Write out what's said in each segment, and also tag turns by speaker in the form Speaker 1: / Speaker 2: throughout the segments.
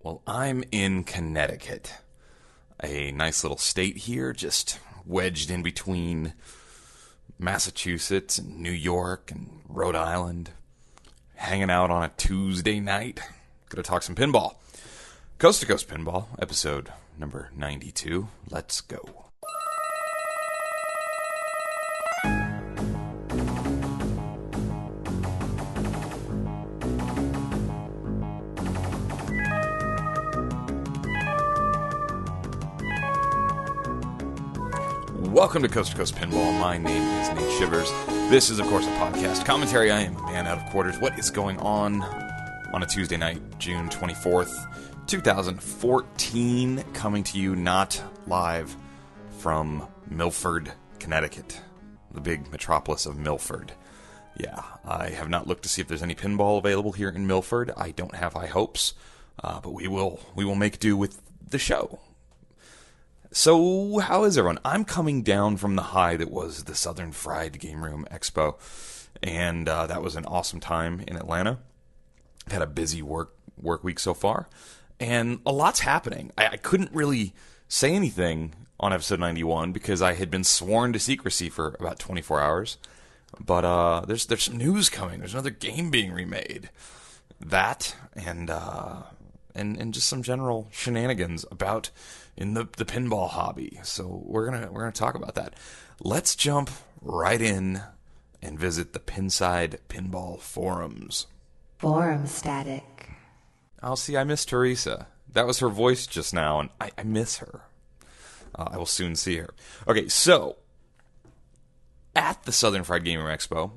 Speaker 1: Well, I'm in Connecticut, a nice little state here, just wedged in between Massachusetts and New York and Rhode Island, hanging out on a Tuesday night. Gonna talk some pinball. Coast to Coast Pinball, episode number 92. Let's go. Welcome to Coast Pinball. My name is Nate Shivers. This is, of course, a podcast commentary. I am a man out of quarters. What is going on a Tuesday night, June 24th, 2014, coming to you not live from Milford, Connecticut, the big metropolis of Milford. Yeah, I have not looked to see if there's any pinball available here in Milford. I don't have high hopes, but we will make do with the show. So, how is everyone? I'm coming down from the high that was the Southern Fried Game Room Expo, and that was an awesome time in Atlanta. I've had a busy work week so far, and a lot's happening. I couldn't really say anything on episode 91 because I had been sworn to secrecy for about 24 hours, but there's some news coming. There's another game being remade. That, and just some general shenanigans about in the pinball hobby. So we're gonna talk about that. Let's jump right in and visit the Pinside Pinball forums.
Speaker 2: Forum static.
Speaker 1: Oh, see, I miss Teresa. That was her voice just now, and I miss her. I will soon see her. Okay, so at the Southern Fried Game Room Expo,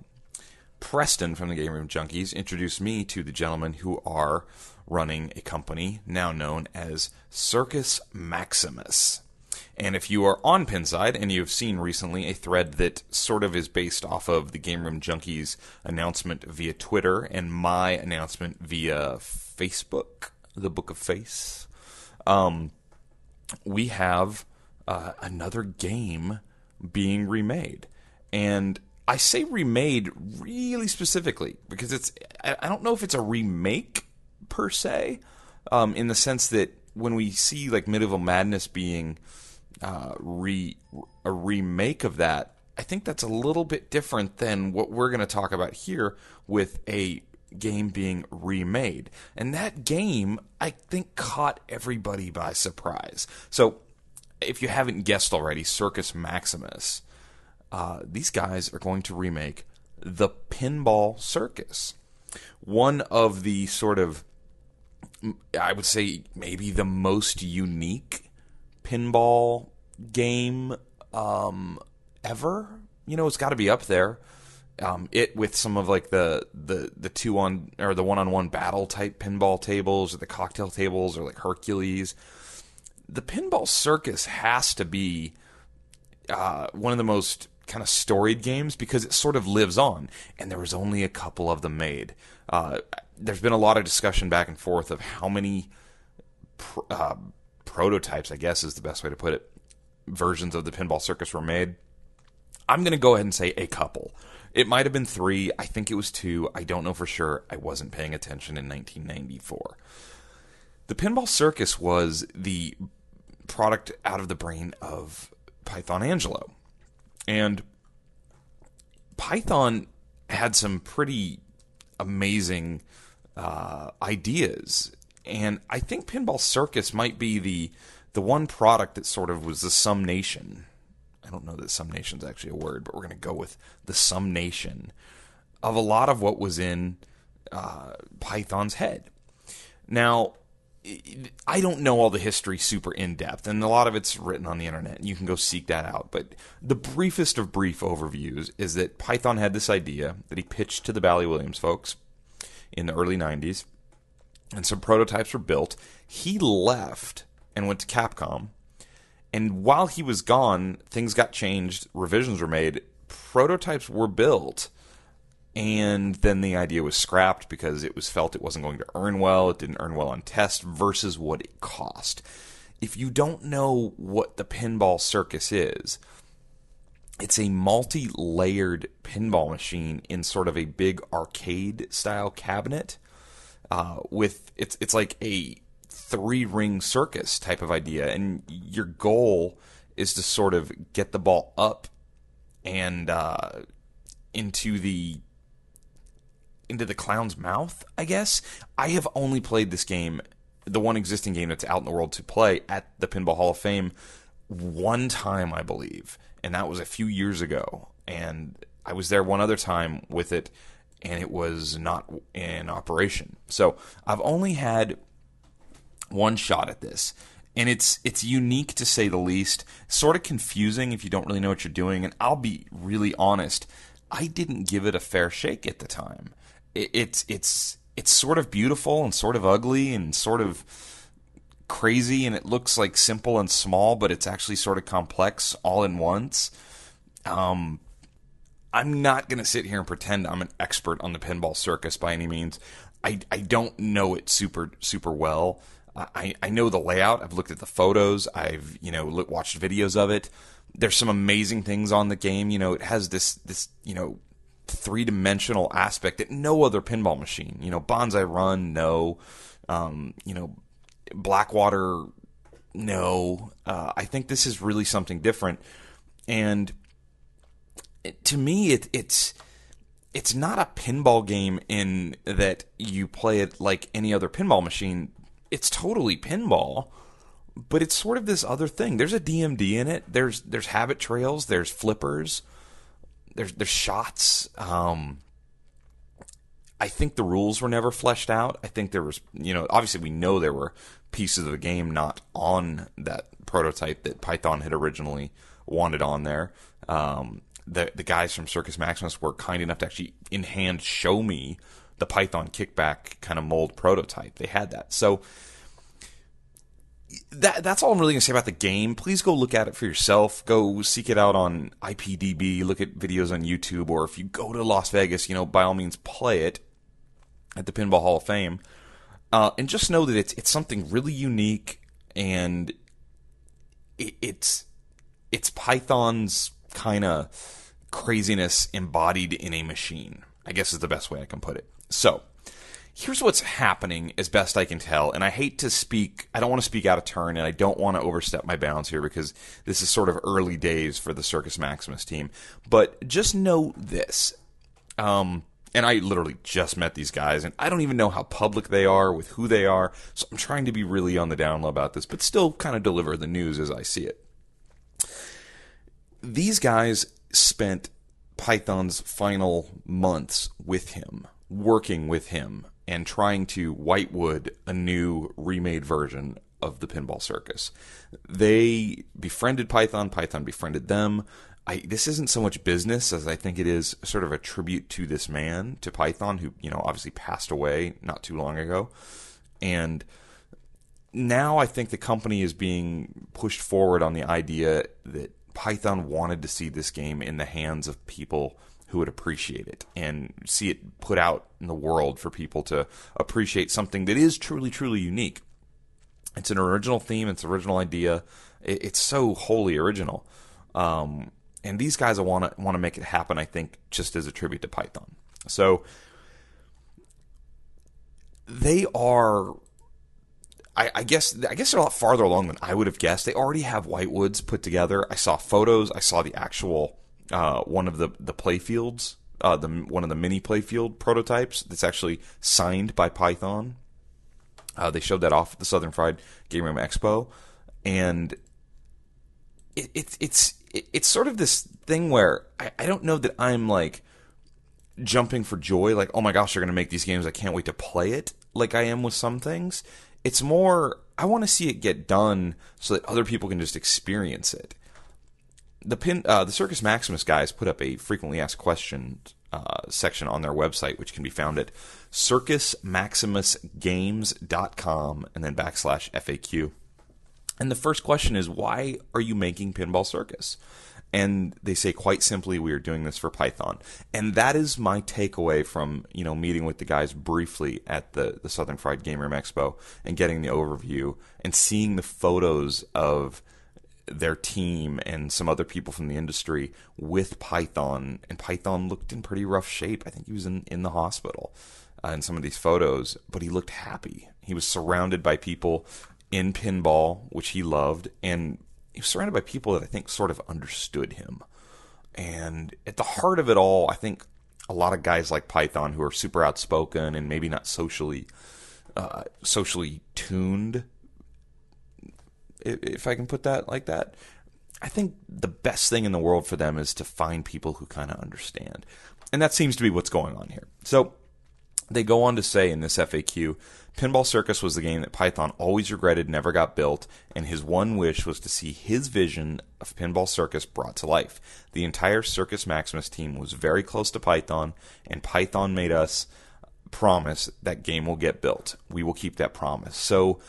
Speaker 1: Preston from the Game Room Junkies introduced me to the gentlemen who are running a company now known as Circus Maximus. And if you are on Pinside and you've seen recently a thread that sort of is based off of the Game Room Junkies announcement via Twitter and my announcement via Facebook, the Book of Face, we have another game being remade. And I say remade really specifically because I don't know if it's a remake per se, in the sense that when we see like Medieval Madness being a remake of that, I think that's a little bit different than what we're going to talk about here with a game being remade. And that game, I think, caught everybody by surprise. So if you haven't guessed already, Circus Maximus, these guys are going to remake the Pinball Circus. One of the sort of, I would say, maybe the most unique pinball game ever. You know, it's got to be up there. It with some of like the 2-on or the 1-on-1 battle type pinball tables or the cocktail tables or like Hercules. The Pinball Circus has to be one of the most kind of storied games because it sort of lives on, and there was only a couple of them made. There's been a lot of discussion back and forth of how many prototypes, I guess is the best way to put it, versions of the Pinball Circus were made. I'm going to go ahead and say a couple. It might have been 3. I think it was 2. I don't know for sure. I wasn't paying attention in 1994. The Pinball Circus was the product out of the brain of Python Angelo. And Python had some pretty amazing ideas, and I think Pinball Circus might be the one product that sort of was the summation. I don't know that summation is actually a word, but we're going to go with the summation of a lot of what was in Python's head. Now, I don't know all the history super in-depth, and a lot of it's written on the internet, and you can go seek that out. But the briefest of brief overviews is that Python had this idea that he pitched to the Bally Williams folks in the early 90s, and some prototypes were built. He left and went to Capcom, and while he was gone, things got changed, revisions were made, prototypes were built, and then the idea was scrapped because it was felt it wasn't going to earn well, it didn't earn well on test versus what it cost. If you don't know what the Pinball Circus is, it's a multi-layered pinball machine in sort of a big arcade-style cabinet. With it's like a three-ring circus type of idea, and your goal is to sort of get the ball up and into the clown's mouth, I guess. I have only played this game, the one existing game that's out in the world to play, at the Pinball Hall of Fame one time, I believe, and that was a few years ago. And I was there one other time with it, and it was not in operation. So I've only had one shot at this, and it's unique to say the least. Sort of confusing if you don't really know what you're doing, and I'll be really honest, I didn't give it a fair shake at the time. It's sort of beautiful and sort of ugly and sort of crazy, and it looks like simple and small, but it's actually sort of complex all in once. I'm not going to sit here and pretend I'm an expert on the pinball circus by any means. I don't know it super well. I know the layout. I've looked at the photos. I've watched videos of it. There's some amazing things on the game. It has this three-dimensional aspect that no other pinball machine. Banzai Run, no. Blackwater, no. I think this is really something different, and to me, it's not a pinball game in that you play it like any other pinball machine. It's totally pinball, but it's sort of this other thing. There's a DMD in it. There's habit trails. There's flippers. There's shots. I think the rules were never fleshed out. I think there was, obviously we know there were pieces of the game not on that prototype that Python had originally wanted on there. The guys from Circus Maximus were kind enough to actually in hand show me the Python kickback kind of mold prototype. They had that. So that's all I'm really going to say about the game. Please go look at it for yourself. Go seek it out on IPDB. Look at videos on YouTube. Or if you go to Las Vegas, by all means play it at the Pinball Hall of Fame. And just know that it's something really unique, and it's Python's kind of craziness embodied in a machine, I guess is the best way I can put it. So here's what's happening as best I can tell, and I hate to speak, I don't want to speak out of turn, and I don't want to overstep my bounds here because this is sort of early days for the Circus Maximus team, but just know this, and I literally just met these guys, and I don't even know how public they are with who they are, so I'm trying to be really on the down low about this, but still kind of deliver the news as I see it. These guys spent Python's final months with him, working with him, and trying to whitewood a new remade version of the Pinball Circus. They befriended Python. Python befriended them. This isn't so much business as I think it is sort of a tribute to this man, to Python, who, obviously passed away not too long ago. And now I think the company is being pushed forward on the idea that Python wanted to see this game in the hands of people who would appreciate it and see it put out in the world for people to appreciate something that is truly, truly unique. It's an original theme. It's an original idea. It's so wholly original. And these guys want to make it happen, I think, just as a tribute to Python. So they are, I guess they're a lot farther along than I would have guessed. They already have whitewoods put together. I saw photos. I saw the actual one of the playfields, one of the mini playfield prototypes that's actually signed by Python. They showed that off at the Southern Fried Game Room Expo, and it's sort of this thing where I don't know that I'm like jumping for joy, like, oh my gosh, they're going to make these games, I can't wait to play it, like I am with some things. It's more, I want to see it get done so that other people can just experience it. The Circus Maximus guys put up a frequently asked questions section on their website, which can be found at circusmaximusgames.com and then /FAQ. And the first question is, why are you making Pinball Circus? And they say, quite simply, we are doing this for Python. And that is my takeaway from, meeting with the guys briefly at the Southern Fried Game Room Expo and getting the overview and seeing the photos of their team and some other people from the industry with Python. And Python looked in pretty rough shape. I think he was in the hospital in some of these photos, but he looked happy. He was surrounded by people in pinball, which he loved, and he was surrounded by people that I think sort of understood him. And at the heart of it all, I think a lot of guys like Python who are super outspoken and maybe not socially tuned, if I can put that like that, I think the best thing in the world for them is to find people who kind of understand. And that seems to be what's going on here. So they go on to say in this FAQ, Pinball Circus was the game that Python always regretted never got built, and his one wish was to see his vision of Pinball Circus brought to life. The entire Circus Maximus team was very close to Python, and Python made us promise that game will get built. We will keep that promise. So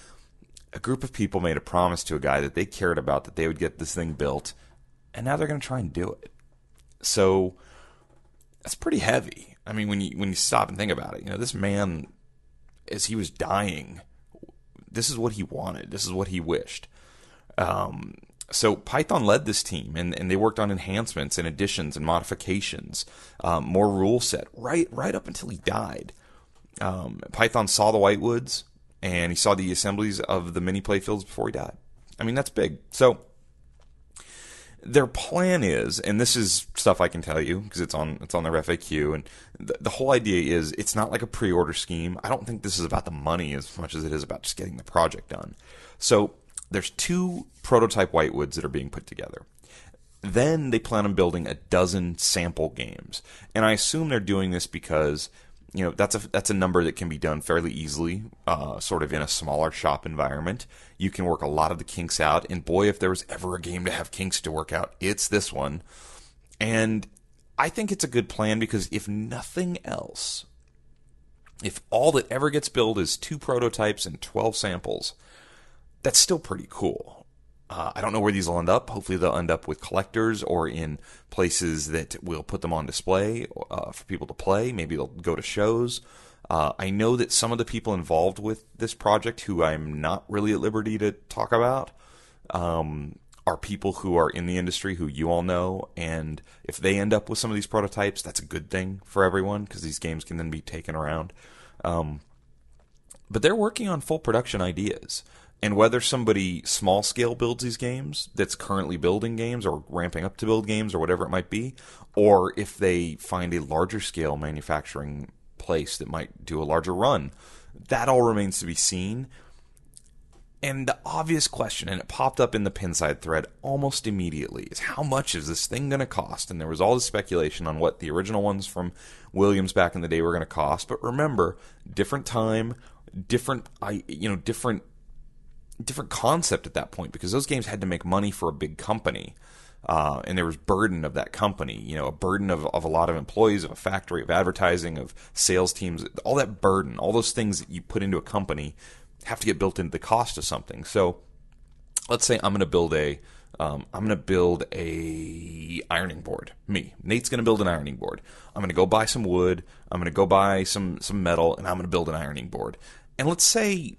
Speaker 1: a group of people made a promise to a guy that they cared about, that they would get this thing built, and now they're going to try and do it. So that's pretty heavy. I mean, when you stop and think about it, this man, as he was dying, this is what he wanted. This is what he wished. So Python led this team, and they worked on enhancements and additions and modifications, more rule set, right up until he died. Python saw the Whitewoods, and he saw the assemblies of the mini playfields before he died. I mean, that's big. So their plan is, and this is stuff I can tell you because it's on their FAQ, and the whole idea is it's not like a pre-order scheme. I don't think this is about the money as much as it is about just getting the project done. So there's 2 prototype Whitewoods that are being put together. Then they plan on building a dozen sample games, and I assume they're doing this because that's a number that can be done fairly easily, sort of in a smaller shop environment. You can work a lot of the kinks out, and boy, if there was ever a game to have kinks to work out, it's this one. And I think it's a good plan because if nothing else, if all that ever gets built is 2 prototypes and 12 samples, that's still pretty cool. I don't know where these will end up. Hopefully they'll end up with collectors or in places that will put them on display for people to play. Maybe they'll go to shows. I know that some of the people involved with this project, who I'm not really at liberty to talk about, are people who are in the industry who you all know. And if they end up with some of these prototypes, that's a good thing for everyone because these games can then be taken around. But they're working on full production ideas. And whether somebody small scale builds these games that's currently building games or ramping up to build games or whatever it might be, or if they find a larger scale manufacturing place that might do a larger run, that all remains to be seen. And the obvious question, and it popped up in the Pinside thread almost immediately, is how much is this thing going to cost? And there was all this speculation on what the original ones from Williams back in the day were going to cost. But remember, different time, different concept at that point, because those games had to make money for a big company, and there was burden of that company, a burden of a lot of employees, of a factory, of advertising, of sales teams, all that burden, all those things that you put into a company have to get built into the cost of something. So let's say I'm going to build a ironing board. Nate's going to build an ironing board. I'm going to go buy some wood. I'm going to go buy some metal, and I'm going to build an ironing board. And let's say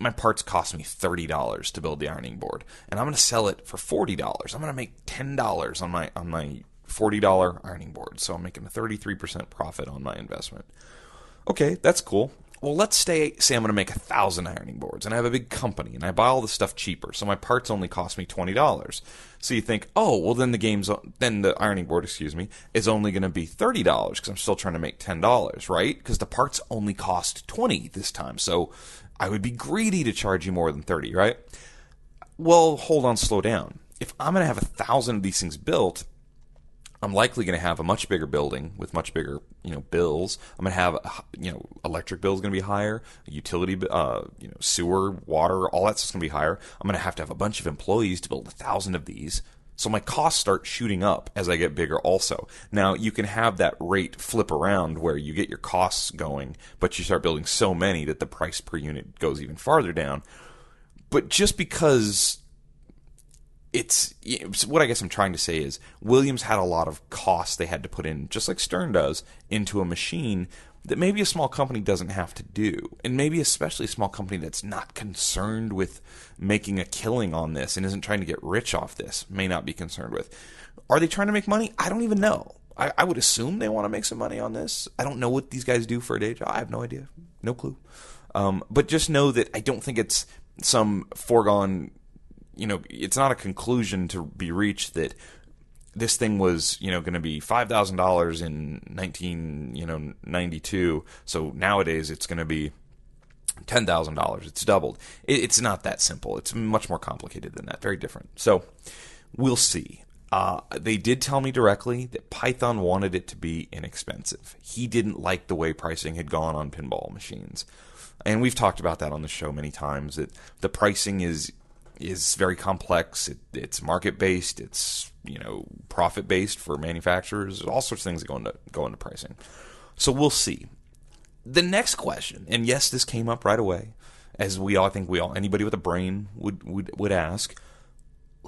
Speaker 1: my parts cost me $30 to build the ironing board, and I'm going to sell it for $40. I'm going to make $10 on my $40 ironing board, so I'm making a 33% profit on my investment. Okay, that's cool. Well, let's say I'm going to make 1,000 ironing boards, and I have a big company, and I buy all the stuff cheaper, so my parts only cost me $20. So you think, oh, well, then the ironing board, is only going to be $30 because I'm still trying to make $10, right? Because the parts only cost $20 this time, so I would be greedy to charge you more than $30, right? Well, hold on, slow down. If I'm going to have 1,000 of these things built, I'm likely going to have a much bigger building with much bigger, bills. I'm going to have, electric bill is going to be higher, utility, sewer, water, all that stuff's going to be higher. I'm going to have a bunch of employees to build 1,000 of these. So my costs start shooting up as I get bigger also. Now, you can have that rate flip around where you get your costs going, but you start building so many that the price per unit goes even farther down. But just because what I guess I'm trying to say is Williams had a lot of costs they had to put in, just like Stern does, into a machine that maybe a small company doesn't have to do. And maybe especially a small company that's not concerned with making a killing on this and isn't trying to get rich off this may not be concerned with. Are they trying to make money? I don't even know. I would assume they want to make some money on this. I don't know what these guys do for a day job. I have no idea. No clue. But just know that I don't think it's some foregone, it's not a conclusion to be reached that this thing was, going to be $5,000 in 1992. So nowadays it's going to be $10,000. It's doubled. It's not that simple. It's much more complicated than that. Very different. So we'll see. They did tell me directly that Python wanted it to be inexpensive. He didn't like the way pricing had gone on pinball machines. And we've talked about that on the show many times, that the pricing is very complex. It's market-based. It's, profit-based for manufacturers. There's all sorts of things that go into pricing. So we'll see. The next question, and yes, this came up right away, as I think anybody with a brain would ask,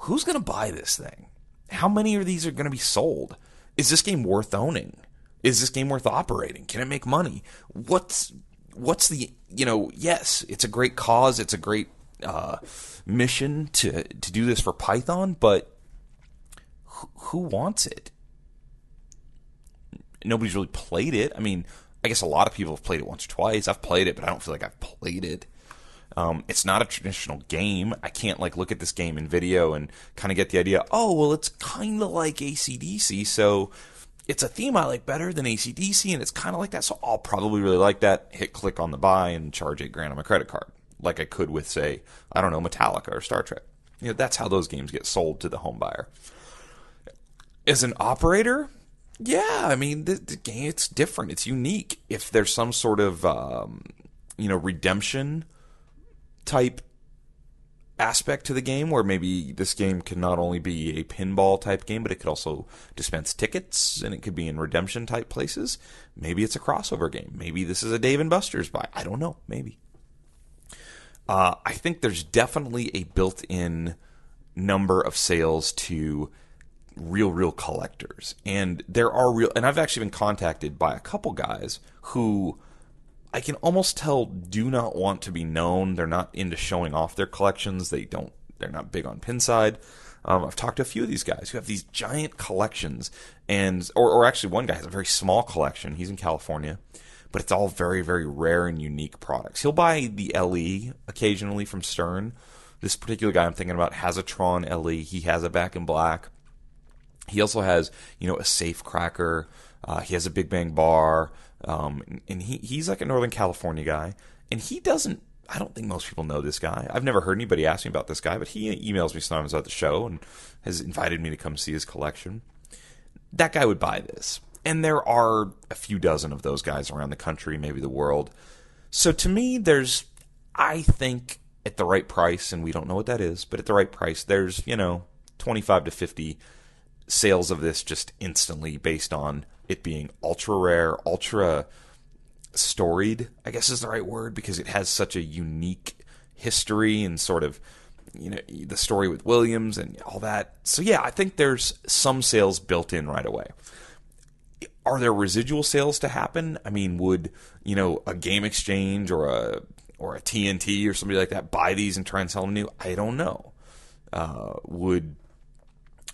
Speaker 1: who's going to buy this thing? How many of these are going to be sold? Is this game worth owning? Is this game worth operating? Can it make money? What's the, yes, it's a great cause. It's a great mission to do this for Python, but who wants it? Nobody's really played it. I mean, I guess a lot of people have played it once or twice. I've played it, but I don't feel like I've played it. It's not a traditional game. I can't look at this game in video and kind of get the idea, oh, well, it's kind of like AC/DC, so it's a theme I like better than AC/DC, and it's kind of like that, so I'll probably really like that. Hit click on the buy and charge $8,000 on my credit card, like I could with, say, I don't know, Metallica or Star Trek. That's how those games get sold to the home buyer. As an operator, yeah, I mean, the game, it's different. It's unique. If there's some sort of, redemption type aspect to the game, where maybe this game can not only be a pinball type game, but it could also dispense tickets, and it could be in redemption type places. Maybe it's a crossover game. Maybe this is a Dave & Buster's buy. I don't know. Maybe. I think there's definitely a built-in number of sales to real collectors, and and I've actually been contacted by a couple guys who I can almost tell do not want to be known. They're not into showing off their collections. They're not big on Pinside. I've talked to a few of these guys who have these giant collections, or actually one guy has a very small collection. He's in California, but it's all very, very rare and unique products. He'll buy the LE occasionally from Stern. This particular guy I'm thinking about has a Tron LE. He has it back in black. He also has, a safe cracker. He has a Big Bang bar. And he's like a Northern California guy. And I don't think most people know this guy. I've never heard anybody ask me about this guy, but he emails me sometimes about the show and has invited me to come see his collection. That guy would buy this. And there are a few dozen of those guys around the country, maybe the world. So to me, I think at the right price, and we don't know what that is, but at the right price, there's, 25 to 50 sales of this just instantly based on it being ultra rare, ultra storied, I guess is the right word, because it has such a unique history and sort of, the story with Williams and all that. So yeah, I think there's some sales built in right away. Are there residual sales to happen? I mean, would, a Game Exchange or a TNT or somebody like that buy these and try and sell them new? I don't know.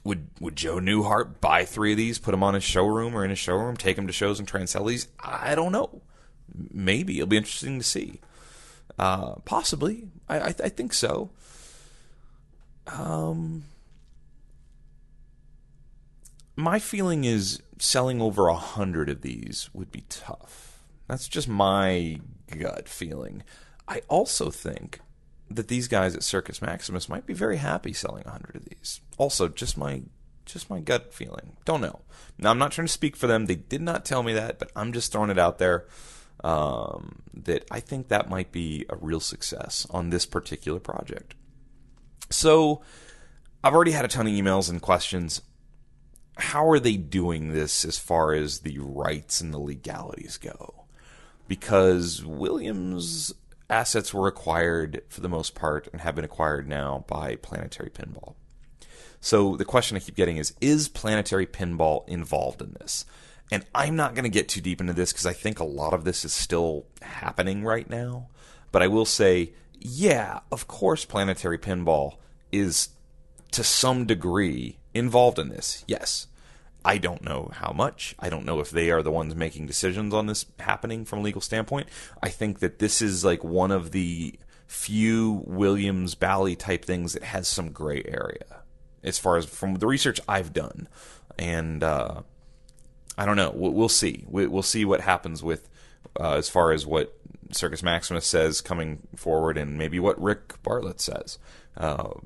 Speaker 1: Would Joe Newhart buy 3 of these, put them on his showroom or in his showroom, take them to shows and try and sell these? I don't know. Maybe. It'll be interesting to see. Possibly. I think so. My feeling is selling over 100 of these would be tough. That's just my gut feeling. I also think that these guys at Circus Maximus might be very happy selling 100 of these. Also, just my gut feeling. Don't know. Now, I'm not trying to speak for them. They did not tell me that, but I'm just throwing it out there that I think that might be a real success on this particular project. So, I've already had a ton of emails and questions. How are they doing this as far as the rights and the legalities go? Because Williams' assets were acquired for the most part and have been acquired now by Planetary Pinball. So the question I keep getting is Planetary Pinball involved in this? And I'm not going to get too deep into this because I think a lot of this is still happening right now. But I will say, yeah, of course Planetary Pinball is to some degree involved in this, yes. I don't know how much. I don't know if they are the ones making decisions on this happening from a legal standpoint. I think that this is like one of the few Williams-Bally type things that has some gray area as far as from the research I've done. And I don't know. We'll see. We'll see what happens with as far as what Circus Maximus says coming forward and maybe what Rick Bartlett says.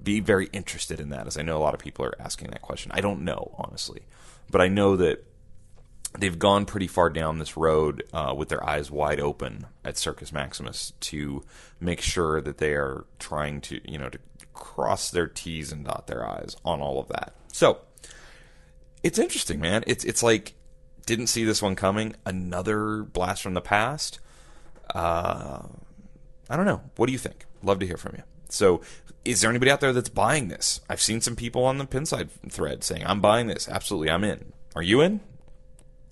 Speaker 1: Be very interested in that, as I know a lot of people are asking that question. I don't know, honestly. But I know that they've gone pretty far down this road with their eyes wide open at Circus Maximus to make sure that they are trying to, to cross their T's and dot their I's on all of that. So, it's interesting, man. It's like, didn't see this one coming. Another blast from the past. I don't know. What do you think? Love to hear from you. So, is there anybody out there that's buying this? I've seen some people on the Pinside thread saying, I'm buying this. Absolutely, I'm in. Are you in?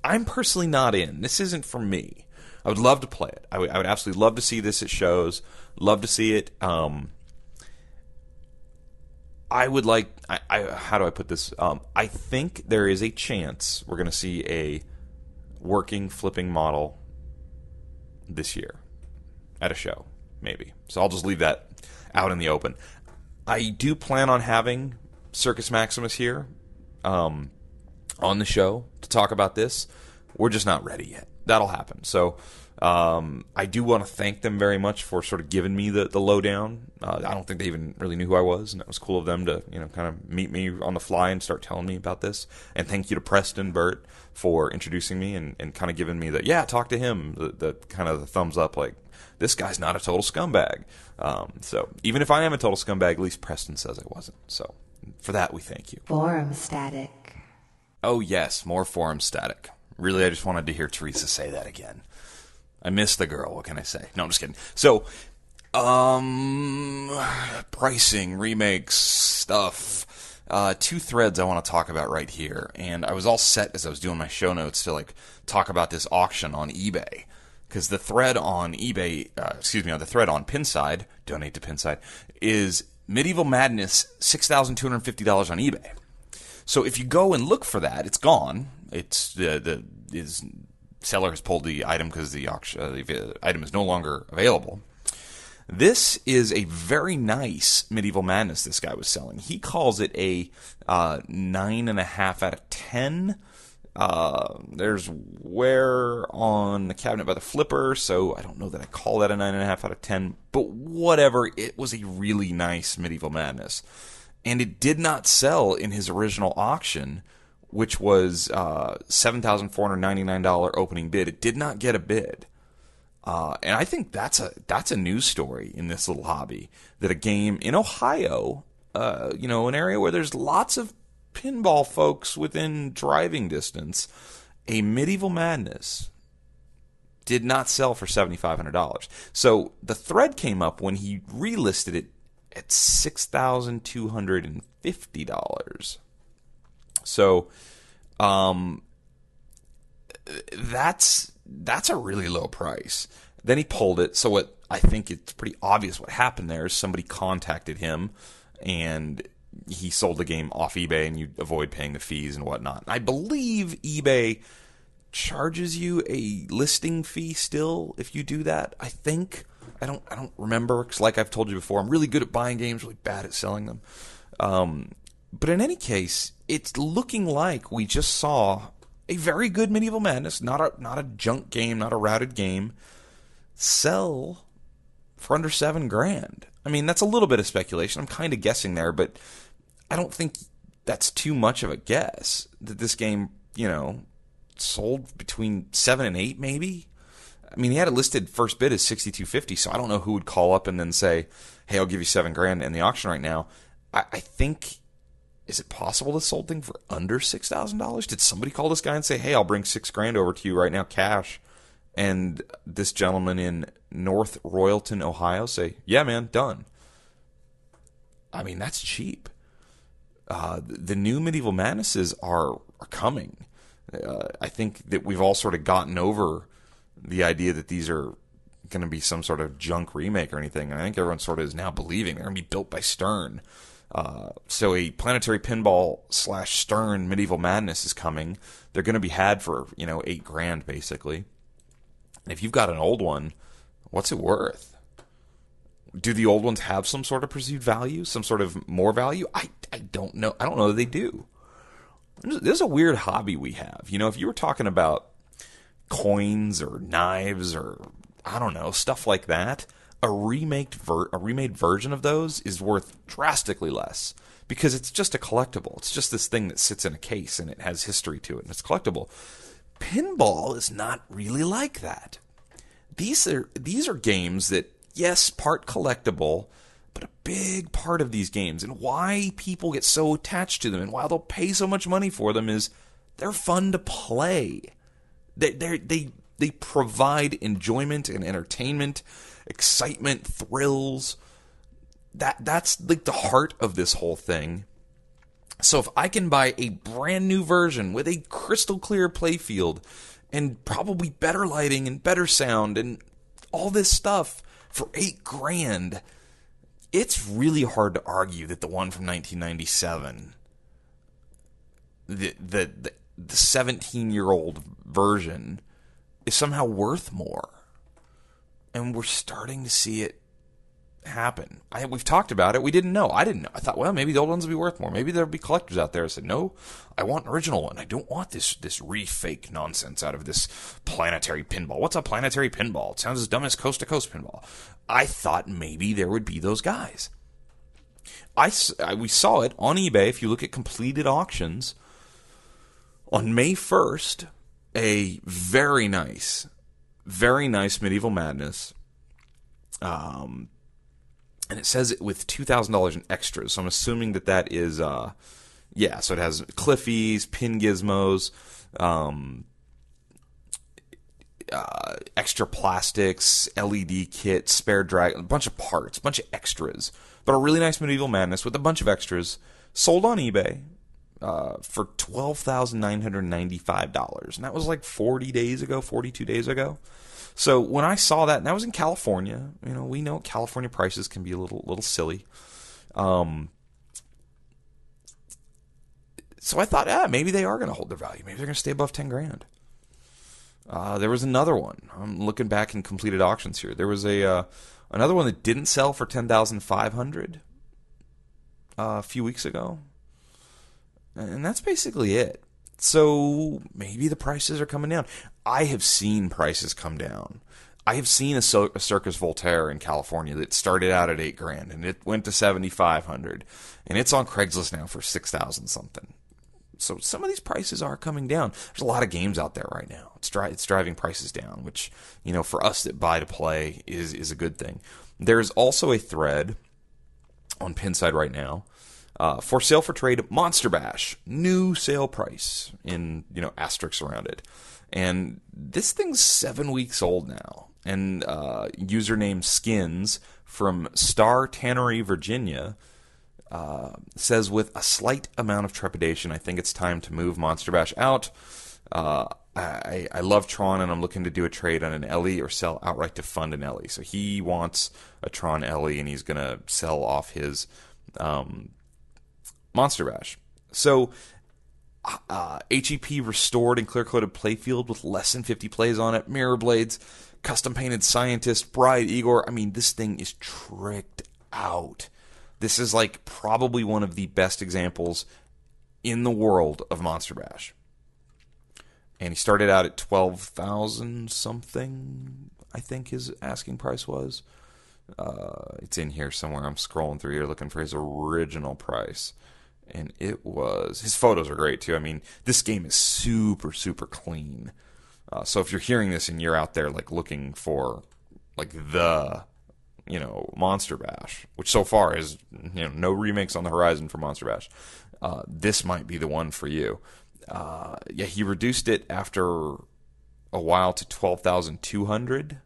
Speaker 1: I'm personally not in. This isn't for me. I would love to play it. I would absolutely love to see this at shows. Love to see it. I would like... how do I put this? I think there is a chance we're going to see a working flipping model this year at a show, maybe. So I'll just leave that out in the open. I do plan on having Circus Maximus here on the show to talk about this. We're just not ready yet. That'll happen. So I do want to thank them very much for sort of giving me the lowdown. I don't think they even really knew who I was, and it was cool of them to kind of meet me on the fly and start telling me about this. And thank you to Preston Burt for introducing me and kind of giving me talk to him, the kind of the thumbs up, like, this guy's not a total scumbag. So even if I am a total scumbag, at least Preston says I wasn't. So for that, we thank you.
Speaker 2: Forum static.
Speaker 1: Oh yes, more forum static. Really, I just wanted to hear Teresa say that again. I miss the girl. What can I say? No, I'm just kidding. So, pricing, remakes, stuff. Two threads I want to talk about right here. And I was all set as I was doing my show notes to talk about this auction on eBay. Because the thread on eBay, the thread on Pinside, donate to Pinside, is Medieval Madness, $6,250 on eBay. So if you go and look for that, it's gone. It's his seller has pulled the item because the item is no longer available. This is a very nice Medieval Madness this guy was selling. He calls it a 9.5 out of 10. There's wear on the cabinet by the flipper, so I don't know that I call that a 9.5 out of 10, but whatever, it was a really nice Medieval Madness. And it did not sell in his original auction, which was $7,499 opening bid. It did not get a bid. And I think that's a news story in this little hobby, that a game in Ohio, an area where there's lots of pinball folks within driving distance, a Medieval Madness did not sell for $7,500. So the thread came up when he relisted it at $6,250. So that's a really low price. Then he pulled it. So what I think it's pretty obvious what happened there is somebody contacted him and he sold the game off eBay, and you avoid paying the fees and whatnot. I believe eBay charges you a listing fee still if you do that. I think I don't remember, because like I've told you before, I'm really good at buying games, really bad at selling them. But in any case, it's looking like we just saw a very good Medieval Madness, not a junk game, not a routed game, sell for under $7,000. I mean, that's a little bit of speculation. I'm kind of guessing there, but I don't think that's too much of a guess that this game, sold between 7 and 8 maybe. I mean, he had it listed first bid as $6,250, so I don't know who would call up and then say, "Hey, I'll give you $7,000 in the auction right now." I think, is it possible this sold thing for under $6,000? Did somebody call this guy and say, "Hey, I'll bring $6,000 over to you right now, cash"? And this gentleman in North Royalton, Ohio, say, "Yeah, man, done." I mean, that's cheap. The new Medieval Madnesses are coming. I think that we've all sort of gotten over the idea that these are going to be some sort of junk remake or anything. And I think everyone sort of is now believing they're going to be built by Stern. So a Planetary Pinball / Stern Medieval Madness is coming. They're going to be had for, $8,000 basically. And if you've got an old one, what's it worth? Do the old ones have some sort of perceived value? Some sort of more value? I don't know. I don't know that they do. This is a weird hobby we have. If you were talking about coins or knives or, I don't know, stuff like that, a remade version of those is worth drastically less because it's just a collectible. It's just this thing that sits in a case and it has history to it and it's collectible. Pinball is not really like that. These are games that, yes, part collectible, but a big part of these games and why people get so attached to them and why they'll pay so much money for them is they're fun to play. They provide enjoyment and entertainment, excitement, thrills. That's like the heart of this whole thing. So if I can buy a brand new version with a crystal clear playfield and probably better lighting and better sound and all this stuff for $8,000, it's really hard to argue that the one from 1997, the 17-year-old version, is somehow worth more. And we're starting to see it happen. We've talked about it. We didn't know. I didn't know. I thought, well, maybe the old ones will be worth more. Maybe there'll be collectors out there. I said, no, I want an original one. I don't want this re-fake nonsense out of this Planetary Pinball. What's a Planetary Pinball? It sounds as dumb as Coast2Coast Pinball. I thought maybe there would be those guys. We saw it on eBay. If you look at completed auctions, on May 1st, a very nice Medieval Madness, and it says it with $2,000 in extras. So I'm assuming that is, so it has Cliffies, pin gizmos, extra plastics, LED kit, spare drag, a bunch of parts, a bunch of extras. But a really nice Medieval Madness with a bunch of extras, sold on eBay for $12,995. And that was like 42 days ago. So when I saw that, and that was in California, we know California prices can be a little silly. So I thought, maybe they are going to hold their value. Maybe they're going to stay above $10,000. There was another one. I'm looking back in completed auctions here. There was another one that didn't sell for $10,500 a few weeks ago, and that's basically it. So maybe the prices are coming down. I have seen prices come down. I have seen a Circus Voltaire in California that started out at $8,000 and it went to $7,500, and it's on Craigslist now for $6,000 something. So some of these prices are coming down. There's a lot of games out there right now. It's driving prices down, which, for us that buy to play is a good thing. There's also a thread on Pinside right now. For sale for trade, Monster Bash, new sale price in, asterisks around it. And this thing's 7 weeks old now. And username Skins from Star Tannery, Virginia, says, with a slight amount of trepidation, I think it's time to move Monster Bash out. I love Tron, and I'm looking to do a trade on an Ellie or sell outright to fund an Ellie. So he wants a Tron Ellie, and he's going to sell off his Monster Bash. So HEP restored and clear-coated playfield with less than 50 plays on it, mirror blades, custom-painted Scientist, Bride, Igor. I mean, this thing is tricked out. This is like probably one of the best examples in the world of Monster Bash. And he started out at 12,000 something, I think his asking price was. It's in here somewhere. I'm scrolling through here looking for his original price. And it was... His photos are great, too. I mean, this game is super, super clean. So if you're hearing this and you're out there like looking for like the... Monster Bash, which so far is, no remakes on the horizon for Monster Bash. This might be the one for you. He reduced it after a while to 12,200,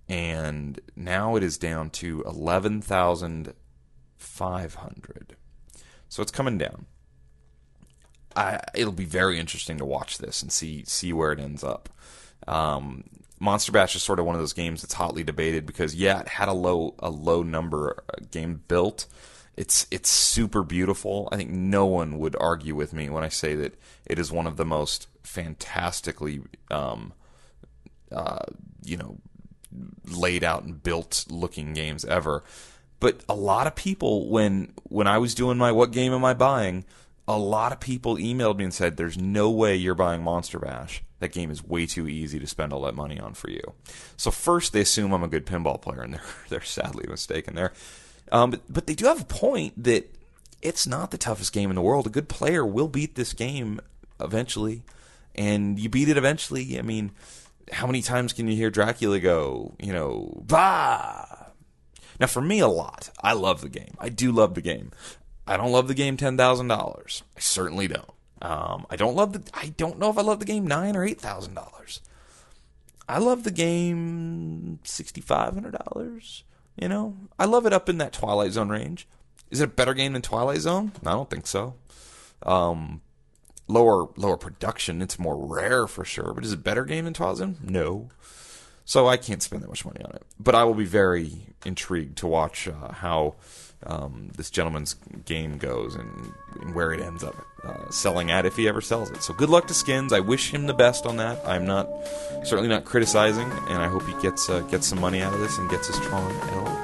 Speaker 1: and now it is down to 11,500. So it's coming down. It'll be very interesting to watch this and see where it ends up. Monster Bash is sort of one of those games that's hotly debated because, it had a low number game built. It's super beautiful. I think no one would argue with me when I say that it is one of the most fantastically, laid out and built looking games ever. But a lot of people, when I was doing my what game am I buying, a lot of people emailed me and said, there's no way you're buying Monster Bash. That game is way too easy to spend all that money on for you. So first they assume I'm a good pinball player, and they're sadly mistaken there. But they do have a point that it's not the toughest game in the world. A good player will beat this game eventually, and you beat it eventually. I mean, how many times can you hear Dracula go, bah? Now, for me, a lot. I love the game. I do love the game. I don't love the game $10,000. I certainly don't. I don't know if I love the game $9,000 or $8,000. I love the game $6,500. I love it up in that Twilight Zone range. Is it a better game than Twilight Zone? I don't think so. Lower production. It's more rare for sure. But is it a better game than Twilight Zone? No. So I can't spend that much money on it. But I will be very intrigued to watch how this gentleman's game goes and where it ends up selling at, if he ever sells it. So good luck to Skins. I wish him the best on that. I'm certainly not criticizing, and I hope he gets some money out of this and gets his Tron L.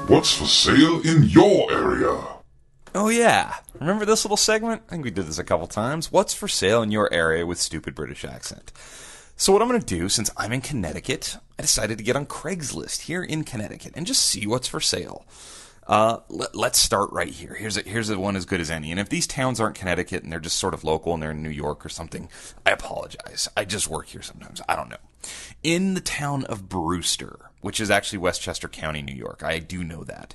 Speaker 3: What's for sale in your area?
Speaker 1: Oh yeah, remember this little segment? I think we did this a couple times. What's for sale in your area with stupid British accent? So what I'm going to do, since I'm in Connecticut, I decided to get on Craigslist here in Connecticut and just see what's for sale. Let's start right here. Here's a one as good as any. And if these towns aren't Connecticut and they're just sort of local and they're in New York or something, I apologize. I just work here sometimes. I don't know. In the town of Brewster, which is actually Westchester County, New York, I do know that,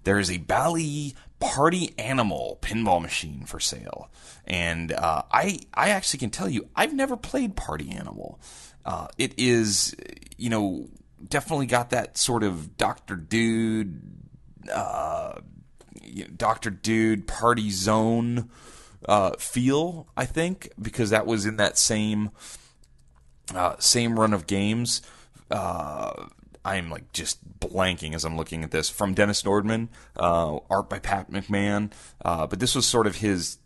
Speaker 1: there is a Bally Party Animal pinball machine for sale. And I actually can tell you, I've never played Party Animal. It is, definitely got that sort of Dr. Dude Party Zone feel, I think, because that was in that same run of games. I'm just blanking as I'm looking at this. From Dennis Nordman, art by Pat McMahon. But this was sort of his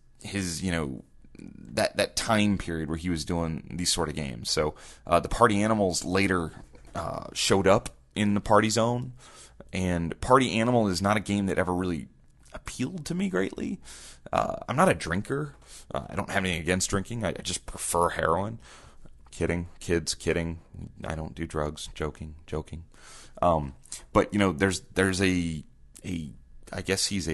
Speaker 1: that time period where he was doing these sort of games. So the Party Animals later showed up in the Party Zone. And Party Animal is not a game that ever really appealed to me greatly. I'm not a drinker. I don't have anything against drinking. I just prefer heroin. Kidding, kids, kidding. I don't do drugs. Joking. But there's a I guess he's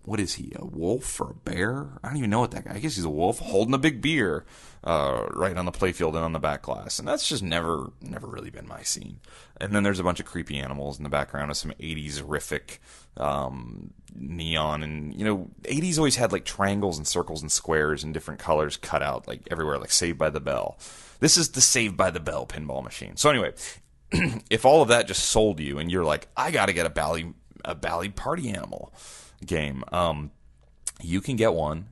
Speaker 1: what is he? A wolf or a bear? I don't even know what that guy. I guess he's a wolf holding a big beer right on the playfield and on the back glass, and that's just never really been my scene. And then there's a bunch of creepy animals in the background of some 80s-rific neon, and 80s always had like triangles and circles and squares and different colors cut out like everywhere, like Saved by the Bell. This is the Saved by the Bell pinball machine. So anyway, if all of that just sold you and you're like, I got to get a Bally Party Animal game, you can get one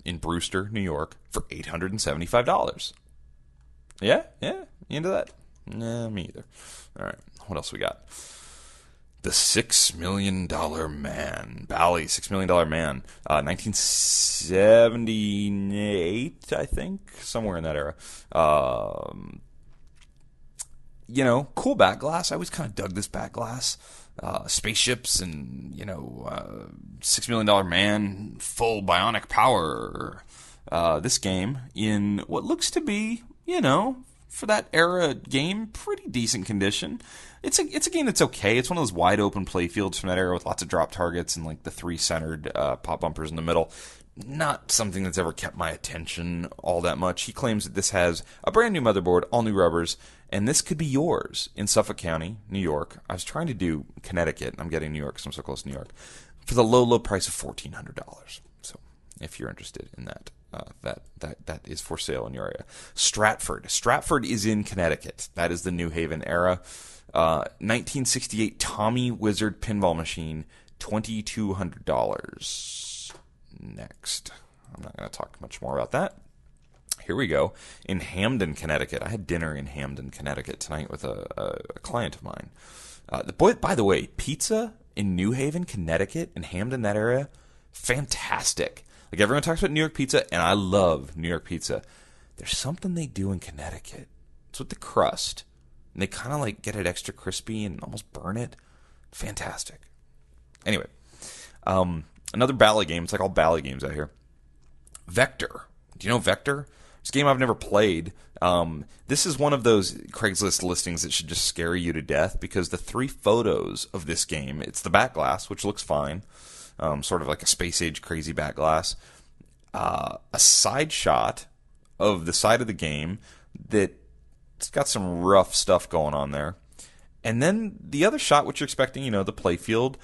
Speaker 1: in Brewster, New York for $875. Yeah, you into that? Nah, me either. All right, what else we got? The $6 Million Man. Bally, $6 Million Man. 1978, I think. Somewhere in that era. Cool back glass. I always kind of dug this back glass. Spaceships and, $6 Million Man, full bionic power. This game in what looks to be, for that era game, pretty decent condition. It's a game that's okay. It's one of those wide open play fields from that era with lots of drop targets and like the 3 centered pop bumpers in the middle. Not something that's ever kept my attention all that much. He claims that this has a brand new motherboard, all new rubbers, and this could be yours in Suffolk County, New York. I was trying to do Connecticut. I'm getting New York because I'm so close to New York. For the low price of $1,400. So if you're interested in that, that is for sale in your area. Stratford. Stratford is in Connecticut. That is the New Haven era. 1968 Tommy Wizard pinball machine, $2,200. Next. I'm not going to talk much more about that. here we go. In Hamden, Connecticut. I had dinner in Hamden, Connecticut tonight with a client of mine. By the way, pizza in New Haven, Connecticut, in Hamden, that area, fantastic. Like, everyone talks about New York pizza, and I love New York pizza. There's something they do in Connecticut. It's with the crust. And they kind of like get it extra crispy and almost burn it. Fantastic. Anyway, another Bally game. It's like all Bally games out here. Vector. Do you know Vector? It's a game I've never played. This is one of those Craigslist listings that should just scare you to death, because the 3 photos of this game, it's the back glass, which looks fine, sort of like a space age crazy back glass, a side shot of the side of the game that's got some rough stuff going on there, and then the other shot, which you're expecting, the playfield.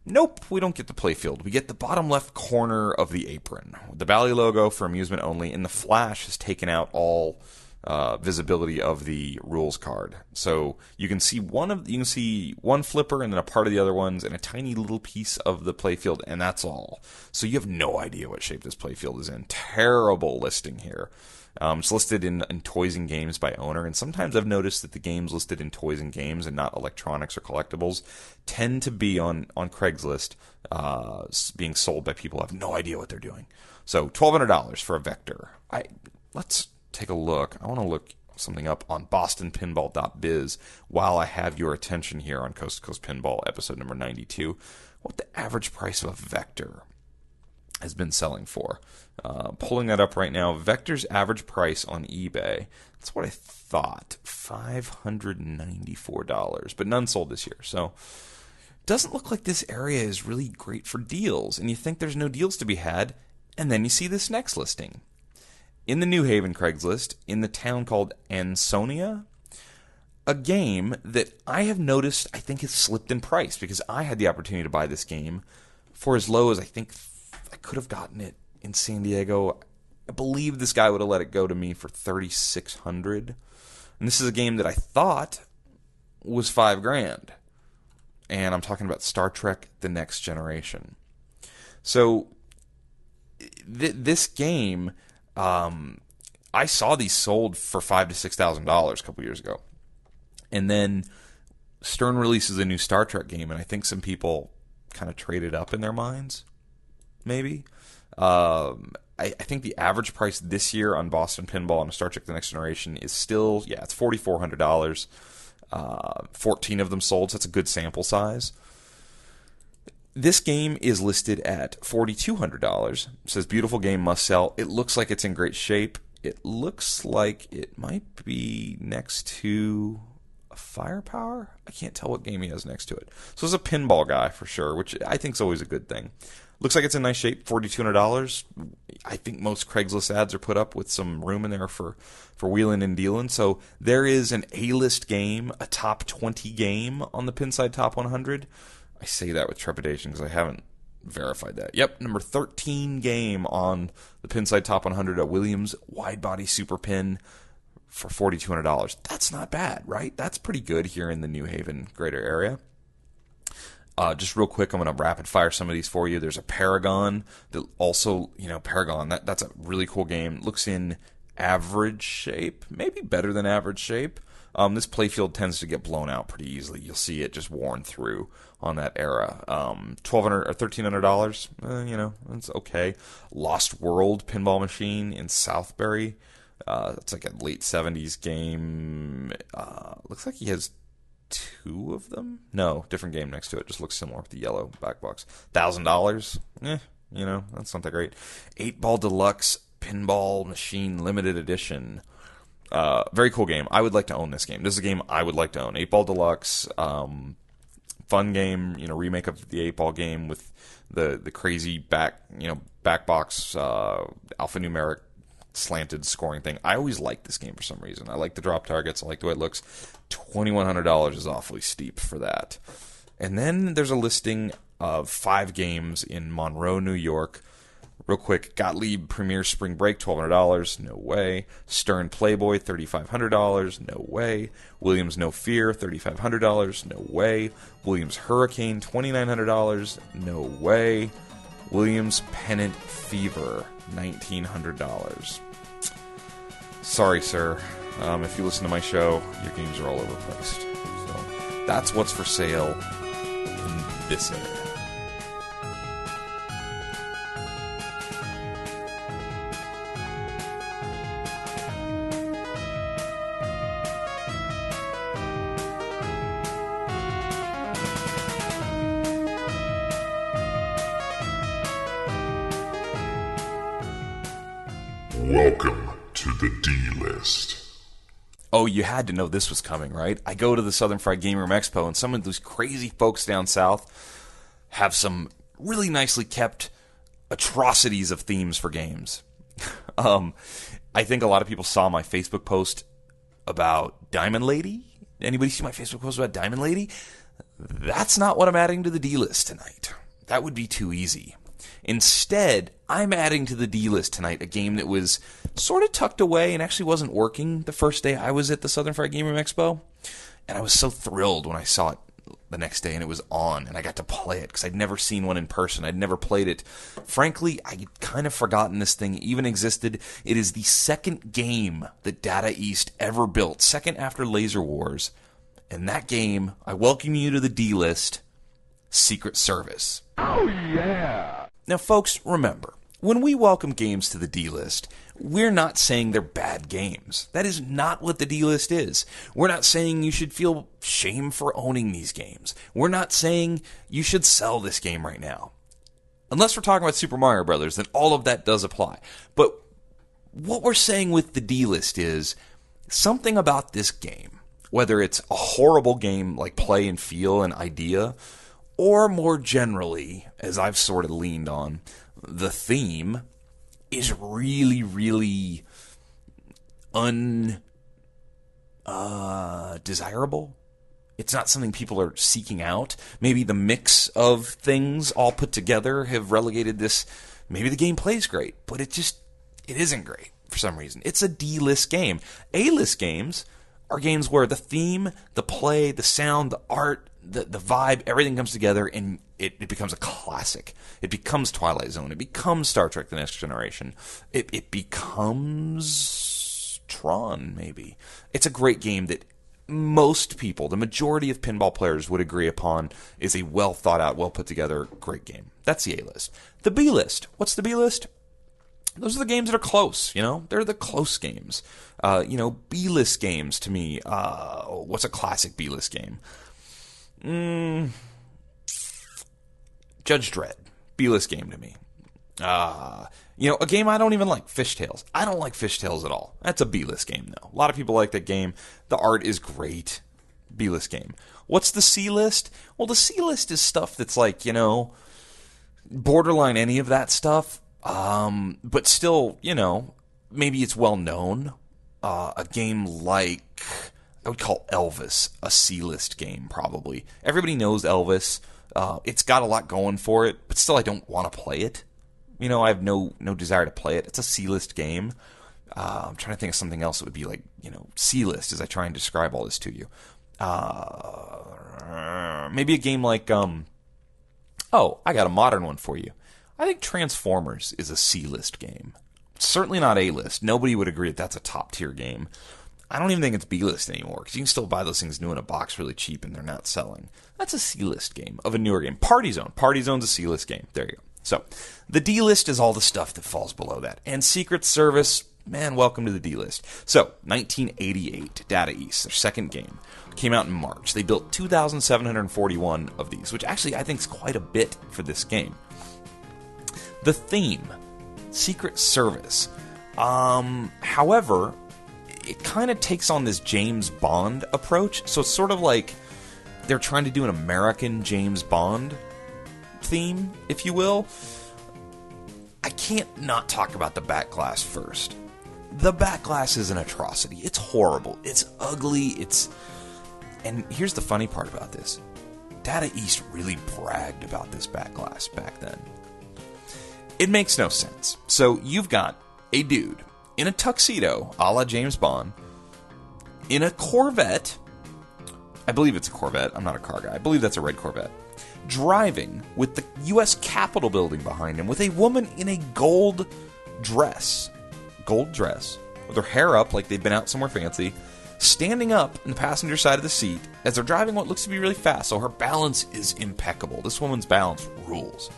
Speaker 1: Nope, we don't get the playfield. We get the bottom left corner of the apron. The Bally logo for amusement only, and the flash has taken out all visibility of the rules card. So you can see one flipper and then a part of the other ones and a tiny little piece of the playfield, and that's all. So you have no idea what shape this playfield is in. Terrible listing here. It's listed in toys and games by owner, and sometimes I've noticed that the games listed in toys and games and not electronics or collectibles tend to be on Craigslist being sold by people who have no idea what they're doing. So $1,200 for a Vector. Let's take a look. I want to look something up on bostonpinball.biz while I have your attention here on Coast to Coast Pinball, episode number 92. What the average price of a Vector has been selling for. Pulling that up right now, Vector's average price on eBay, that's what I thought, $594, but none sold this year. So doesn't look like this area is really great for deals, and you think there's no deals to be had, and then you see this next listing. In the New Haven Craigslist, in the town called Ansonia, a game that I have noticed I think has slipped in price, because I had the opportunity to buy this game for as low as I think I could have gotten it in San Diego. I believe this guy would have let it go to me for $3,600. And this is a game that I thought was $5,000. And I'm talking about Star Trek: The Next Generation. So this game, I saw these sold for $5,000 to $6,000 a couple years ago. And then Stern releases a new Star Trek game, and I think some people kind of traded up in their minds. Maybe. I think the average price this year on Boston Pinball on Star Trek: The Next Generation is still, it's $4,400. 14 of them sold, so that's a good sample size. This game is listed at $4,200. It says, beautiful game, must sell. It looks like it's in great shape. It looks like it might be next to a Firepower. I can't tell what game he has next to it. So it's a pinball guy for sure, which I think is always a good thing. Looks like it's in nice shape, $4,200. I think most Craigslist ads are put up with some room in there for wheeling and dealing. So there is an A-list game, a top 20 game on the Pinside Top 100. I say that with trepidation because I haven't verified that. Yep, number 13 game on the Pinside Top 100, a Williams wide-body Super Pin for $4,200. That's not bad, right? That's pretty good here in the New Haven greater area. Just real quick, I'm going to rapid fire some of these for you. There's a Paragon that also, Paragon, that's a really cool game. Looks in average shape, maybe better than average shape. This playfield tends to get blown out pretty easily. You'll see it just worn through on that era. $1,200 or $1,300, that's okay. Lost World pinball machine in Southbury. It's like a late 70s game. Looks like he has 2 of them. No, different game next to it. Just looks similar with the yellow back box. $1,000. That's not that great. 8-Ball Deluxe Pinball Machine Limited Edition. Very cool game. I would like to own this game. This is a game I would like to own. 8-Ball Deluxe. Fun game. Remake of the 8-Ball game with the crazy back box alphanumeric slanted scoring thing. I always like this game for some reason. I like the drop targets. I like the way it looks. $2,100 is awfully steep for that. And then there's a listing of 5 games in Monroe, New York. Real quick, Gottlieb Premier Spring Break, $1,200. No way. Stern Playboy, $3,500. No way. Williams No Fear, $3,500. No way. Williams Hurricane, $2,900. No way. Williams Pennant Fever, $1,900. sorry, sir. If you listen to my show, your games are all overpriced. So that's what's for sale in this area.
Speaker 3: Welcome to the D-List.
Speaker 1: Oh, you had to know this was coming, right? I go to the Southern Fried Game Room Expo, and some of those crazy folks down south have some really nicely kept atrocities of themes for games. I think a lot of people saw my Facebook post about Diamond Lady. Anybody see my Facebook post about Diamond Lady? That's not what I'm adding to the D-List tonight. That would be too easy. Instead, I'm adding to the D-List tonight a game that was sort of tucked away and actually wasn't working the first day I was at the Southern Fried Game Room Expo. And I was so thrilled when I saw it the next day and it was on and I got to play it because I'd never seen one in person. I'd never played it. Frankly, I'd kind of forgotten this thing even existed. It is the second game that Data East ever built, second after Laser Wars. And that game, I welcome you to the D-List, Secret Service.
Speaker 3: Oh, yeah!
Speaker 1: Now, folks, remember, when we welcome games to the D-List, we're not saying they're bad games. That is not what the D-List is. We're not saying you should feel shame for owning these games. We're not saying you should sell this game right now. Unless we're talking about Super Mario Brothers, then all of that does apply. But what we're saying with the D-List is something about this game, whether it's a horrible game like play and feel and idea, or more generally, as I've sort of leaned on, the theme is really, really undesirable. It's not something people are seeking out. Maybe the mix of things all put together have relegated this. Maybe the gameplay is great, but it isn't great for some reason. It's a D-list game. A-list games are games where the theme, the play, the sound, the art, the vibe, everything comes together and it becomes a classic. It becomes Twilight Zone. It becomes Star Trek The Next Generation. It becomes Tron, maybe. It's a great game that most people, the majority of pinball players would agree upon is a well thought out, well put together, great game. That's the A-list. The B-list. What's the B-list? Those are the games that are close, They're the close games. B-list games to me. What's a classic B-list game? Judge Dredd. B-list game to me. A game I don't even like. Fishtails. I don't like Fishtails at all. That's a B-list game, though. A lot of people like that game. The art is great. B-list game. What's the C-list? Well, the C-list is stuff that's like, borderline any of that stuff. But still, maybe it's well known. A game like, I would call Elvis a C-list game, probably. Everybody knows Elvis. It's got a lot going for it, but still I don't want to play it. I have no desire to play it. It's a C-list game. I'm trying to think of something else that would be like, C-list as I try and describe all this to you. Maybe a game like, I got a modern one for you. I think Transformers is a C-list game. Certainly not A-list. Nobody would agree that that's a top-tier game. I don't even think it's B-list anymore, because you can still buy those things new in a box really cheap, and they're not selling. That's a C-list game of a newer game. Party Zone. Party Zone's a C-list game. There you go. So, the D-list is all the stuff that falls below that. And Secret Service, man, welcome to the D-list. So, 1988, Data East, their second game, came out in March. They built 2,741 of these, which actually I think is quite a bit for this game. The theme, Secret Service. However, it kind of takes on this James Bond approach. So it's sort of like they're trying to do an American James Bond theme, if you will. I can't not talk about the back glass first. The back glass is an atrocity. It's horrible. It's ugly. And here's the funny part about this. Data East really bragged about this back glass back then. It makes no sense. So you've got a dude in a tuxedo, a la James Bond, in a Corvette. I believe it's a Corvette. I'm not a car guy. I believe that's a red Corvette. Driving with the U.S. Capitol building behind him with a woman in a gold dress. with her hair up like they've been out somewhere fancy, standing up in the passenger side of the seat as they're driving what looks to be really fast, so her balance is impeccable. This woman's balance rules.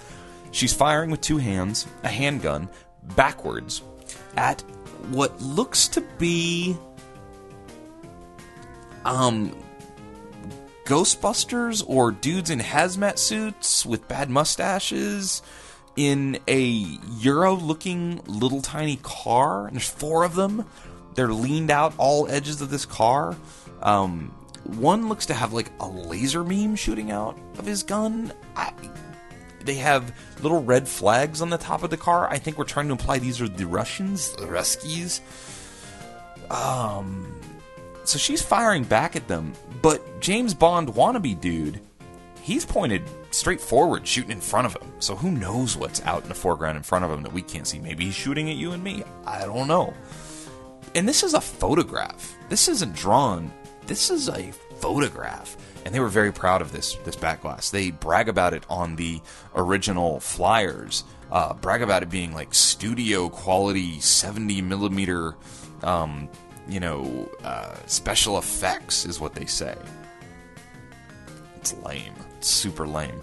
Speaker 1: She's firing with 2 hands, a handgun, backwards, at what looks to be Ghostbusters or dudes in hazmat suits with bad mustaches in a Euro-looking little tiny car. And there's 4 of them. They're leaned out all edges of this car. One looks to have like a laser beam shooting out of his gun. They have little red flags on the top of the car. I think we're trying to imply these are the Russians, the Ruskies. So she's firing back at them, but James Bond wannabe dude, he's pointed straight forward, shooting in front of him. So who knows what's out in the foreground in front of him that we can't see? Maybe he's shooting at you and me. I don't know. And this is a photograph. This isn't drawn. This is a photograph. And they were very proud of this back glass. They brag about it on the original flyers. Brag about it being like studio quality 70 millimeter, special effects is what they say. It's lame. It's super lame.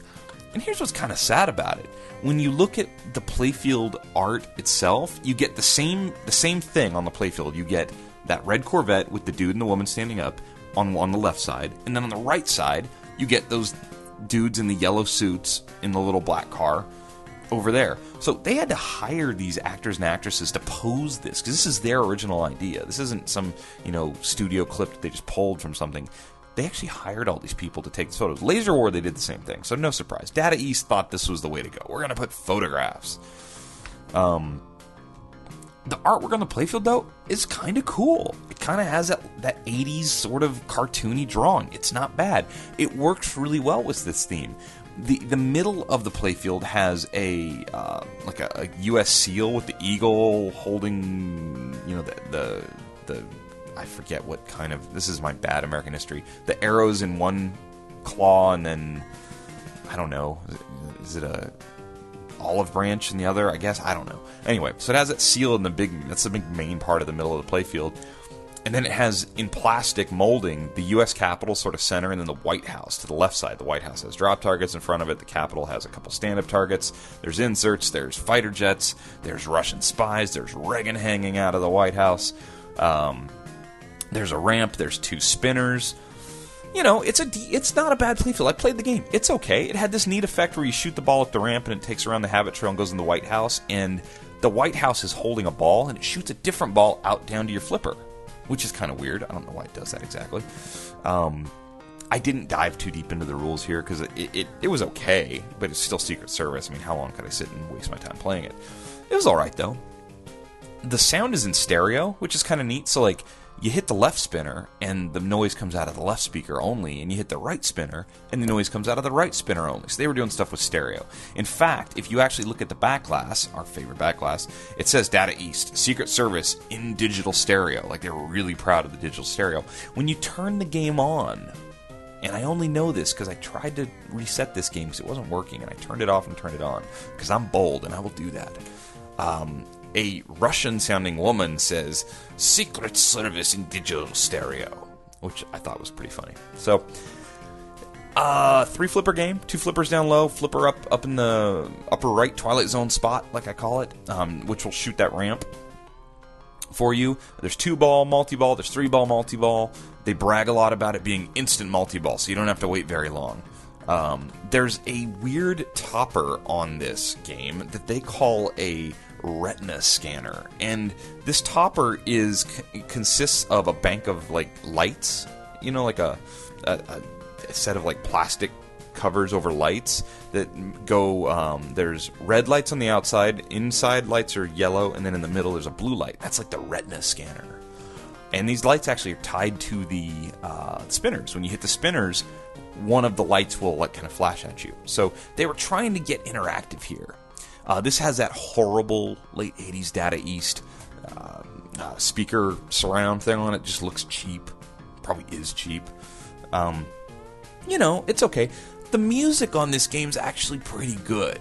Speaker 1: And here's what's kind of sad about it. When you look at the playfield art itself, you get the same thing on the playfield. You get that red Corvette with the dude and the woman standing up on the left side, and then on the right side, you get those dudes in the yellow suits in the little black car over there. So they had to hire these actors and actresses to pose this, because this is their original idea. This isn't some, studio clip that they just pulled from something. They actually hired all these people to take these photos. Laser War, they did the same thing, so no surprise. Data East thought this was the way to go. We're going to put photographs. The artwork on the playfield, though, is kind of cool. It kind of has that 80s sort of cartoony drawing. It's not bad. It works really well with this theme. The middle of the playfield has a U.S. seal with the eagle holding, the I forget what kind of, this is my bad American history. The arrows in one claw, and then, I don't know, is it a olive branch in the other? I guess, I don't know. Anyway, so it has that seal in that's the big main part of the middle of the playfield. And then it has, in plastic molding, the U.S. Capitol sort of center, and then the White House to the left side. The White House has drop targets in front of it. The Capitol has a couple stand-up targets. There's inserts. There's fighter jets. There's Russian spies. There's Reagan hanging out of the White House. There's a ramp. There's 2 spinners. It's not a bad playfield. I played the game. It's okay. It had this neat effect where you shoot the ball at the ramp, and it takes around the habit trail and goes in the White House. And the White House is holding a ball, and it shoots a different ball out down to your flipper, which is kind of weird. I don't know why it does that exactly. I didn't dive too deep into the rules here because it was okay, but it's still Secret Service. I mean, how long could I sit and waste my time playing it? It was all right, though. The sound is in stereo, which is kind of neat. So, like, you hit the left spinner, and the noise comes out of the left speaker only, and you hit the right spinner, and the noise comes out of the right spinner only. So they were doing stuff with stereo. In fact, if you actually look at the back glass, our favorite back glass, it says Data East, Secret Service in digital stereo. Like, they were really proud of the digital stereo. When you turn the game on, and I only know this because I tried to reset this game because it wasn't working, and I turned it off and turned it on, because I'm bold, and I will do that. A Russian-sounding woman says, Secret Service in digital stereo, which I thought was pretty funny. So, 3-flipper game, 2 flippers down low, flipper up in the upper right Twilight Zone spot, like I call it, which will shoot that ramp for you. There's 2-ball multi-ball, there's 3-ball multi-ball. They brag a lot about it being instant multi-ball, so you don't have to wait very long. There's a weird topper on this game that they call a retina scanner, and this topper consists of a bank of like lights, like a set of like plastic covers over lights that go, there's red lights on the outside, inside lights are yellow, and then in the middle there's a blue light. That's like the retina scanner. And these lights actually are tied to the spinners. When you hit the spinners, one of the lights will like kind of flash at you. So they were trying to get interactive here. This has that horrible late 80s Data East speaker surround thing on it. Just looks cheap. Probably is cheap. It's okay. The music on this game's actually pretty good.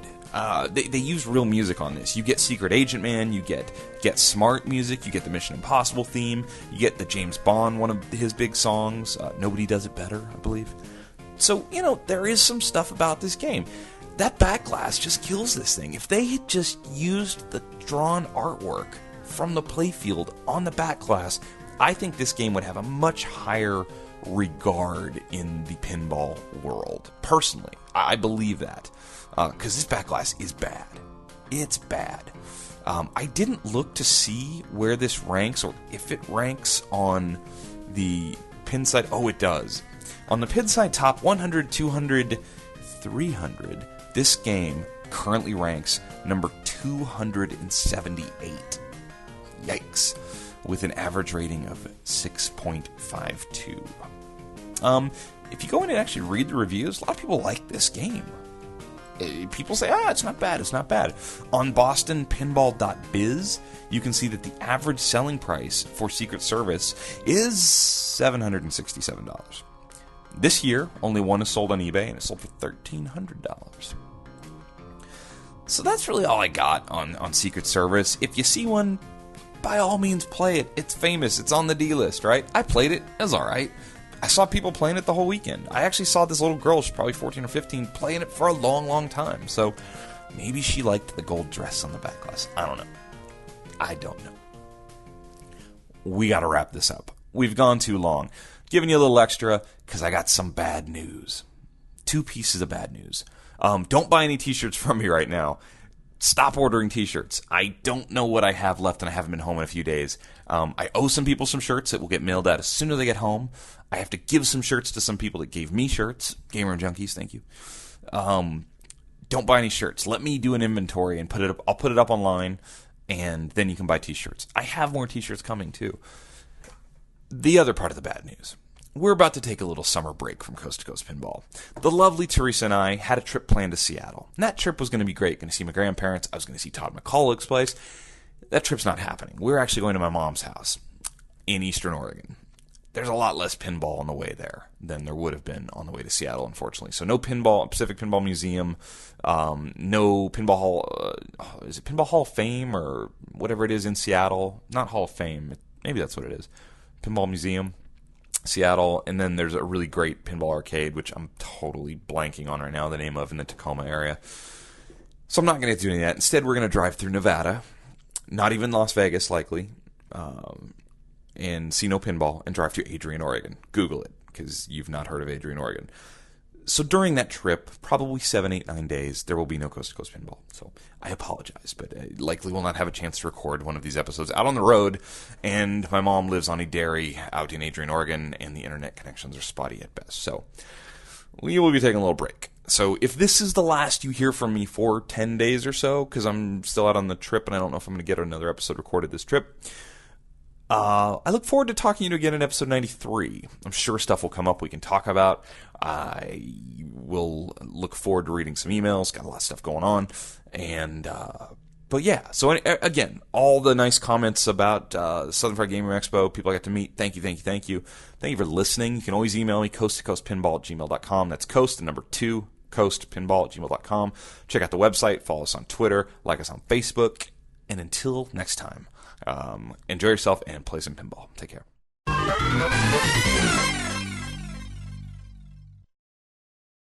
Speaker 1: They use real music on this. You get Secret Agent Man, you get Smart music, you get the Mission Impossible theme, you get the James Bond, one of his big songs, Nobody Does It Better, I believe. So, there is some stuff about this game. That back glass just kills this thing. If they had just used the drawn artwork from the playfield on the back glass, I think this game would have a much higher regard in the pinball world. Personally, I believe that. Because this back glass is bad. It's bad. I didn't look to see where this ranks, or if it ranks on the Pinside. Oh, it does. On the Pinside Top 100, 200, 300, this game currently ranks number 278. Yikes. With an average rating of 6.52. If you go in and actually read the reviews, a lot of people like this game. People say, it's not bad, it's not bad. On bostonpinball.biz, you can see that the average selling price for Secret Service is $767. This year, only one is sold on eBay, and it sold for $1,300. So that's really all I got on Secret Service. If you see one, by all means play it. It's famous. It's on the D list, right? I played it. It was alright. I saw people playing it the whole weekend. I actually saw this little girl, she's probably 14 or 15, playing it for a long, long time. So maybe she liked the gold dress on the back glass. I don't know. We got to wrap this up. We've gone too long. Giving you a little extra because I got some bad news. 2 pieces of bad news. Don't buy any t-shirts from me right now. Stop ordering t-shirts. I don't know what I have left, and I haven't been home in a few days. I owe some people some shirts that will get mailed out as soon as they get home. I have to give some shirts to some people that gave me shirts. Gamer Junkies, thank you. Don't buy any shirts. Let me do an inventory and put it up. I'll put it up online, and then you can buy t-shirts. I have more t-shirts coming, too. The other part of the bad news. We're about to take a little summer break from Coast to Coast Pinball. The lovely Teresa and I had a trip planned to Seattle. And that trip was going to be great. Going to see my grandparents. I was going to see Todd McCulloch's place. That trip's not happening. We're actually going to my mom's house in Eastern Oregon. There's a lot less pinball on the way there than there would have been on the way to Seattle, unfortunately. So no pinball, Pacific Pinball Museum, no Pinball Hall, is it Pinball Hall of Fame or whatever it is in Seattle? Not Hall of Fame, maybe that's what it is. Pinball Museum, Seattle, and then there's a really great pinball arcade, which I'm totally blanking on right now, the name of, in the Tacoma area. So I'm not going to do any of that. Instead, we're going to drive through Nevada, not even Las Vegas, likely, and see no pinball, and drive to Adrian, Oregon. Google it, because you've not heard of Adrian, Oregon. So during that trip, probably 7, 8, 9 days, there will be no Coast to Coast Pinball. So I apologize, but I likely will not have a chance to record one of these episodes out on the road. And my mom lives on a dairy out in Adrian, Oregon, and the internet connections are spotty at best. So we will be taking a little break. So if this is the last you hear from me for 10 days or so, because I'm still out on the trip and I don't know if I'm going to get another episode recorded this trip, I look forward to talking to you again in episode 93. I'm sure stuff will come up we can talk about. I will look forward to reading some emails. Got a lot of stuff going on. And, but yeah. So again, all the nice comments about Southern Fried Gamer Expo, people I got to meet. Thank you, thank you, thank you. Thank you for listening. You can always email me, coast2coastpinball@gmail.com. That's coast, the number 2, coastpinball@gmail.com. Check out the website. Follow us on Twitter. Like us on Facebook. And until next time, enjoy yourself and play some pinball. Take care.